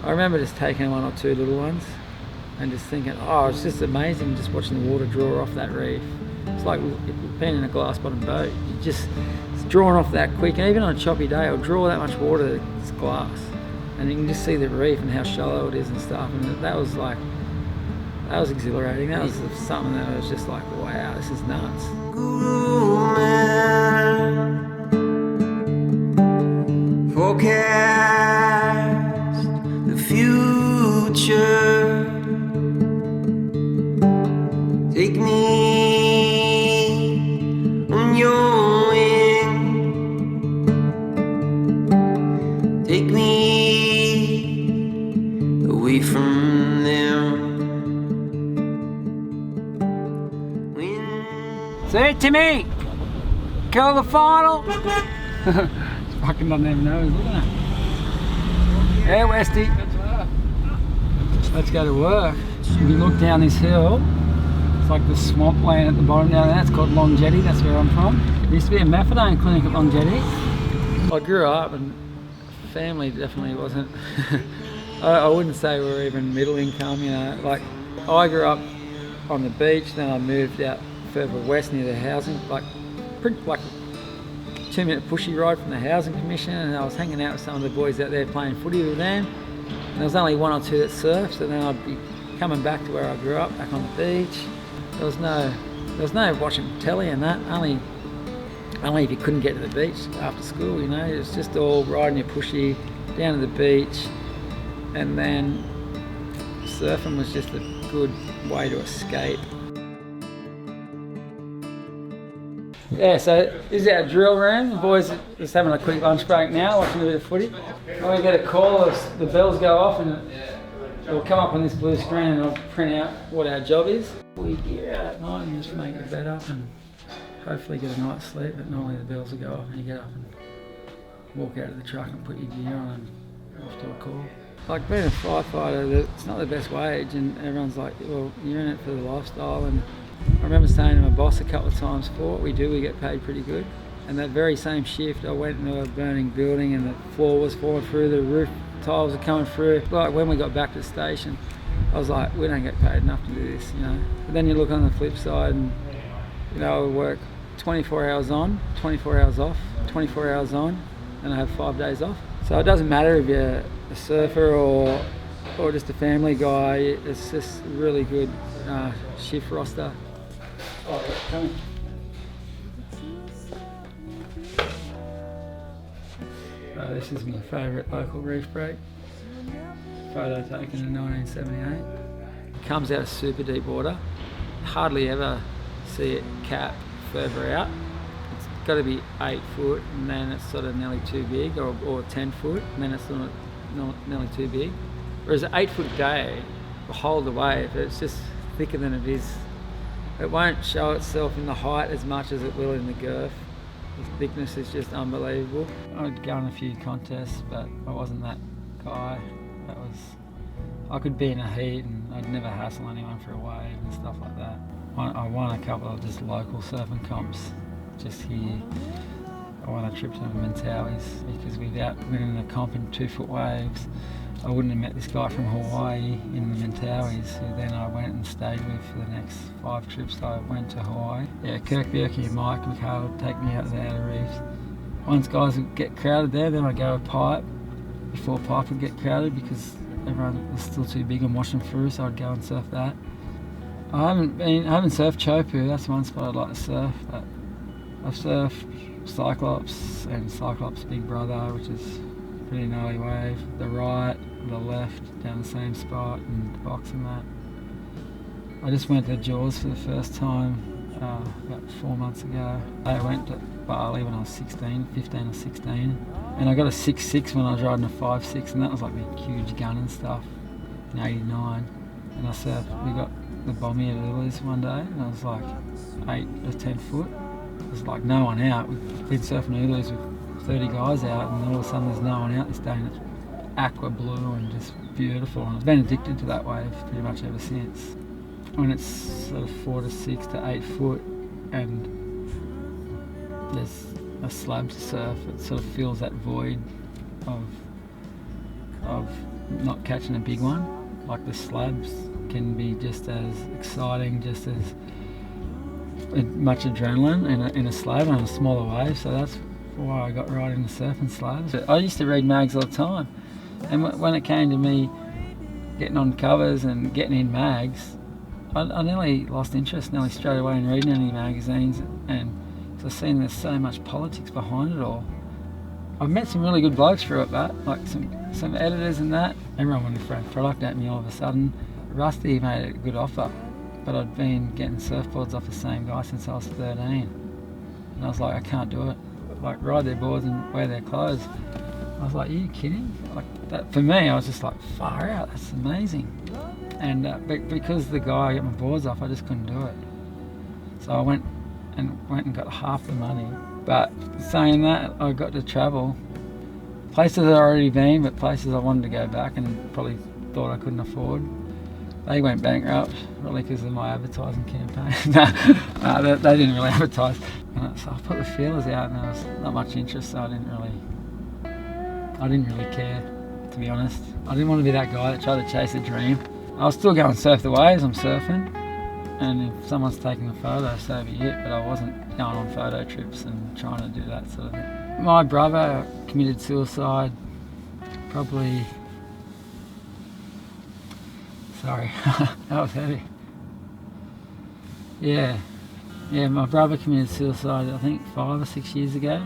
I remember just taking 1 or 2 little ones and just thinking, oh, it's just amazing just watching the water draw off that reef. It's like being in a glass bottom boat. It's drawn off that quick, and even on a choppy day it'll draw that much water that it's glass. And you can just see the reef and how shallow it is and stuff, and that was exhilarating. That was something that was just like, wow, this is nuts. Forecast the future. Take me on your wing. Take me away from them. See, Timmy, kill the final. Fucking doesn't even know he's looking at. Yeah, Westy. Let's go to work. If you look down this hill, it's like the swampland at the bottom down there. It's called Long Jetty. That's where I'm from. There used to be a methadone clinic at Long Jetty. I grew up, and family definitely wasn't. I wouldn't say we were even middle income. You know, like I grew up on the beach. Then I moved out further west near the housing, like 2-minute pushy ride from the housing commission, and I was hanging out with some of the boys out there playing footy with them. And there was only 1 or 2 that surfed, and then I'd be coming back to where I grew up, back on the beach. There was no watching telly and that. Only if you couldn't get to the beach after school, you know. It was just all riding your pushy down to the beach, and then surfing was just a good way to escape. Yeah, so this is our drill room. The boys are just having a quick lunch break now, watching a bit of footy. When we get a call, the bells go off and it'll come up on this blue screen, and I'll print out what our job is. We gear out at night and just make the bed up and hopefully get a night's sleep, but normally the bells will go off and you get up and walk out of the truck and put your gear on and off to a call. Like being a firefighter, it's not the best wage, and everyone's like, well, you're in it for the lifestyle. And I remember saying to my boss a couple of times, for what we do, we get paid pretty good. And that very same shift, I went into a burning building and the floor was falling through, the roof tiles were coming through. Like when we got back to the station, I was like, we don't get paid enough to do this, you know. But then you look on the flip side and, you know, I work 24 hours on, 24 hours off, 24 hours on, and I have 5 days off. So it doesn't matter if you're a surfer or just a family guy, it's just a really good shift roster. Oh, come in. This is my favourite local reef break. Photo taken in 1978. It comes out of super deep water. Hardly ever see it cap further out. It's got to be 8 foot, and then it's sort of nearly too big, or 10 foot, and then it's not nearly too big. Whereas an 8 foot day will hold the wave. It's just thicker than it is. It won't show itself in the height as much as it will in the girth. The thickness is just unbelievable. I'd go in a few contests, but I wasn't that guy. I could be in a heat and I'd never hassle anyone for a wave and stuff like that. I won a couple of just local surfing comps just here. I won a trip to the Mentawais because without winning a comp in 2 foot waves, I wouldn't have met this guy from Hawaii in the Mentawais, who then I went and stayed with for the next 5 trips I went to Hawaii. Yeah, Kirk Bierke and Mike McHale would take me out to the outer reefs. Once guys would get crowded there, then I'd go with Pipe before Pipe would get crowded because everyone was still too big and washing through, so I'd go and surf that. I haven't surfed Chopu, that's one spot I'd like to surf, but I've surfed Cyclops and Cyclops Big Brother, which is a pretty gnarly wave. The right, the left, down the same spot, and box and that. I just went to Jaws for the first time about 4 months ago. I went to Bali when I was 15 or 16, and I got a 6.6 when I was riding a 5.6, and that was like a huge gun and stuff in '89. And I surfed, we got the Bommy at Lily's one day, and I was like 8 or 10 foot. There's like no one out. We've been surfing Ulus with 30 guys out, and all of a sudden there's no one out this day, and it's aqua blue and just beautiful. And I've been addicted to that wave pretty much ever since. When it's sort of 4 to 6 to 8 foot, and there's a slab to surf, it sort of fills that void of of not catching a big one. Like the slabs can be just as exciting, just as much adrenaline in a slab on a smaller wave, so that's why I got right into surfing slabs. I used to read mags all the time, and when it came to me getting on covers and getting in mags, I nearly lost interest nearly straight away in reading any magazines, and so I've seen there's so much politics behind it all. I've met some really good blokes through it, but like some editors and that. Everyone wanted to throw product at me all of a sudden. Rusty made a good offer, but I'd been getting surfboards off the same guy since I was 13, and I was like, I can't do it. Like, ride their boards and wear their clothes. I was like, are you kidding? Like, that, for me, I was just like, far out, that's amazing. And because the guy I got my boards off, I just couldn't do it. So I went and got half the money. But saying that, I got to travel places I'd already been, but places I wanted to go back and probably thought I couldn't afford. They went bankrupt, really, because of my advertising campaign. They didn't really advertise. So I put the feelers out, and there was not much interest, so I didn't really care, to be honest. I didn't want to be that guy that tried to chase a dream. I was still going to surf the waves, I'm surfing, and if someone's taking a photo, so be it, but I wasn't going on photo trips and trying to do that sort of thing. My brother committed suicide probably... Sorry, that was heavy. Yeah, my brother committed suicide I think 5 or 6 years ago,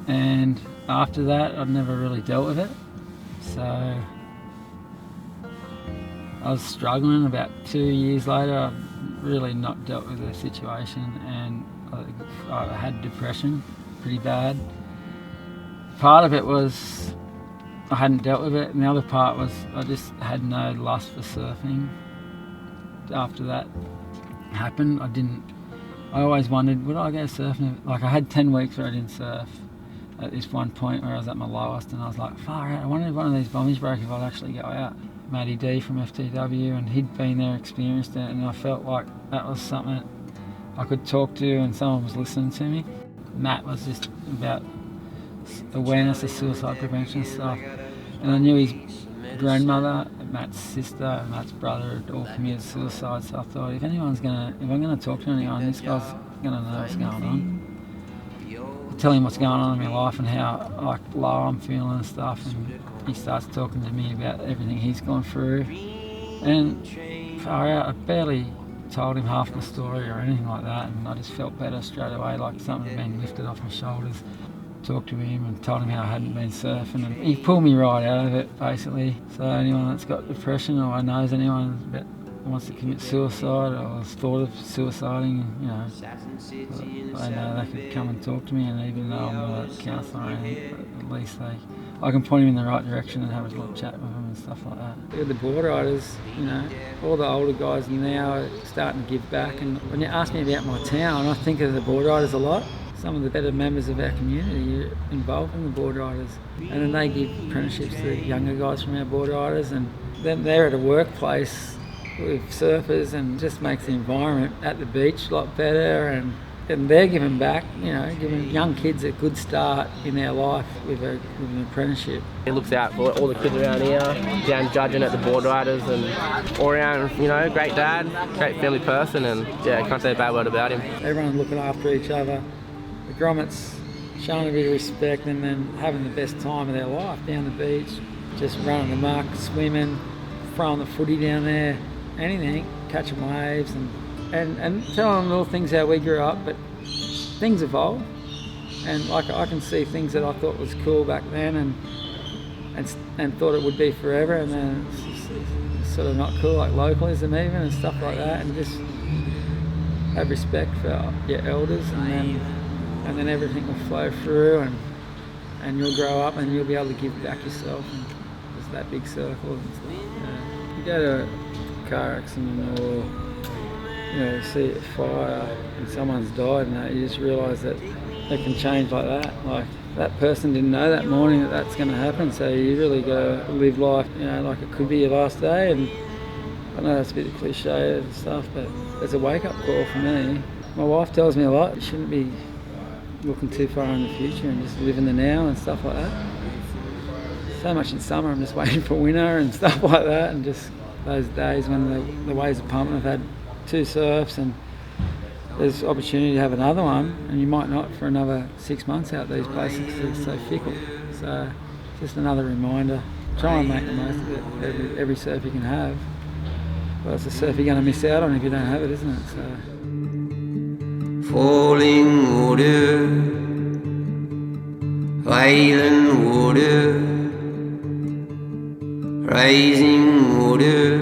and after that I've never really dealt with it, so I was struggling. About 2 years later I've really not dealt with the situation, and I had depression pretty bad. Part of it was I hadn't dealt with it, and the other part was I just had no lust for surfing. After that happened, I always wondered, would I go surfing? Like, I had 10 weeks where I didn't surf at this one point where I was at my lowest, and I was like, far out, I wondered if one of these bombies broke if I'd actually go out. Matty D from FTW, and he'd been there, experienced it, and I felt like that was something I could talk to and someone was listening to me. Matt was just about awareness of suicide prevention stuff, and I knew his grandmother, Matt's sister, and Matt's brother had all committed suicide, so I thought if I'm gonna talk to anyone, this guy's gonna know what's going on. Tell him what's going on in my life and how like low I'm feeling and stuff, and he starts talking to me about everything he's gone through, and far out, I barely told him half my story or anything like that, and I just felt better straight away, like something had been lifted off my shoulders. Talked to him and told him how I hadn't been surfing, and he pulled me right out of it, basically. So anyone that's got depression, or knows anyone that wants to commit suicide or has thought of suiciding, you know, they know they could come and talk to me, and even though I'm not a counsellor or anything, at least I can point him in the right direction and have a little chat with them and stuff like that. The board riders, you know, all the older guys now are starting to give back, and when you ask me about my town, I think of the board riders a lot. Some of the better members of our community are involved in the board riders, and then they give apprenticeships to younger guys from our board riders, and then they're at a workplace with surfers, and just makes the environment at the beach a lot better, and they're giving back, you know, giving young kids a good start in their life with an apprenticeship. He looks out for all the kids around here, down judging at the board riders, and all around, you know, great dad, great family person, and yeah, can't say a bad word about him. Everyone's looking after each other. The grommets showing a bit of respect, and then having the best time of their life down the beach, just running amok, swimming, throwing the footy down there, anything, catching waves, and telling them little things how we grew up, but things evolve, and like I can see things that I thought was cool back then and thought it would be forever, and then it's sort of not cool, like localism even and stuff like that, and just have respect for your elders, and then everything will flow through, and you'll grow up and you'll be able to give back yourself, and there's that big circle and stuff. You go to a car accident, or you know, see a fire and someone's died, and that, you just realise that it can change like that. Like, that person didn't know that morning that that's going to happen, so you really got to live life, you know, like it could be your last day. And I know that's a bit cliche and stuff, but it's a wake-up call for me. My wife tells me a lot, you shouldn't be looking too far in the future and just live in the now and stuff like that. so much in summer. I'm just waiting for winter and stuff like that, and just those days when the waves are pumping. I've had 2 surfs, and there's opportunity to have another one, and you might not for another 6 months out these places because they're so fickle. So just another reminder, try and make the most of it, every surf you can have. Well, it's a surf you're going to miss out on if you don't have it, isn't it? So. Falling water, island water, rising water.